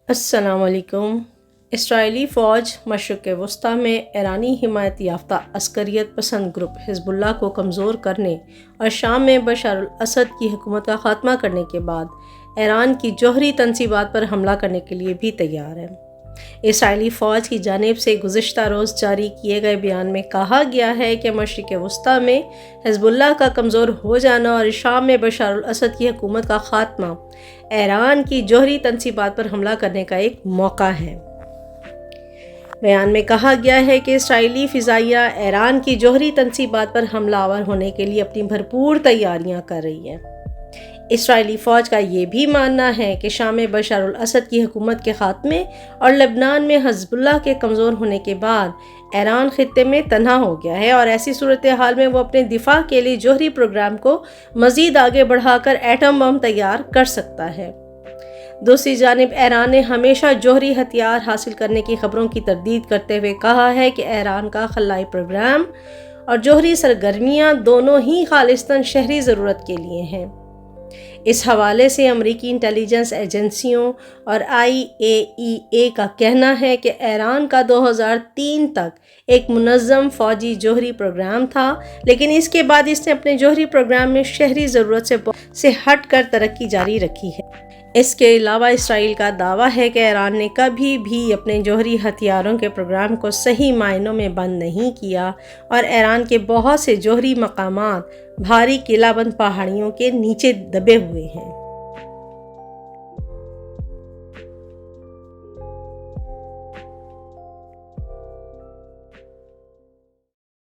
السلام علیکم۔ اسرائیلی فوج مشرق وسطیٰ میں ایرانی حمایت یافتہ عسکریت پسند گروپ حزب اللہ کو کمزور کرنے اور شام میں بشار الاسد کی حکومت کا خاتمہ کرنے کے بعد ایران کی جوہری تنصیبات پر حملہ کرنے کے لیے بھی تیار ہے۔ اسرائیلی فوج کی جانب سے گزشتہ روز جاری کیے گئے بیان میں کہا گیا ہے کہ مشرق وسطیٰ میں حزب اللہ کا کمزور ہو جانا اور شام میں بشار الاسد کی حکومت کا خاتمہ ایران کی جوہری تنصیبات پر حملہ کرنے کا ایک موقع ہے۔ بیان میں کہا گیا ہے کہ اسرائیلی فضائیہ ایران کی جوہری تنصیبات پر حملہ آور ہونے کے لیے اپنی بھرپور تیاریاں کر رہی ہے۔ اسرائیلی فوج کا یہ بھی ماننا ہے کہ شام میں بشار الاسد کی حکومت کے خاتمے اور لبنان میں حزب اللہ کے کمزور ہونے کے بعد ایران خطے میں تنہا ہو گیا ہے اور ایسی صورتحال میں وہ اپنے دفاع کے لیے جوہری پروگرام کو مزید آگے بڑھا کر ایٹم بم تیار کر سکتا ہے۔ دوسری جانب ایران نے ہمیشہ جوہری ہتھیار حاصل کرنے کی خبروں کی تردید کرتے ہوئے کہا ہے کہ ایران کا خلائی پروگرام اور جوہری سرگرمیاں دونوں ہی خالصتاً شہری ضرورت کے لیے ہیں۔ اس حوالے سے امریکی انٹیلیجنس ایجنسیوں اور IAEA کا کہنا ہے کہ ایران کا 2003 تک ایک منظم فوجی جوہری پروگرام تھا، لیکن اس کے بعد اس نے اپنے جوہری پروگرام میں شہری ضرورت سے ہٹ کر ترقی جاری رکھی ہے۔ اس کے علاوہ اسرائیل کا دعویٰ ہے کہ ایران نے کبھی بھی اپنے جوہری ہتھیاروں کے پروگرام کو صحیح معنوں میں بند نہیں کیا اور ایران کے بہت سے جوہری مقامات بھاری قلعہ بند پہاڑیوں کے نیچے دبے ہوئے ہیں۔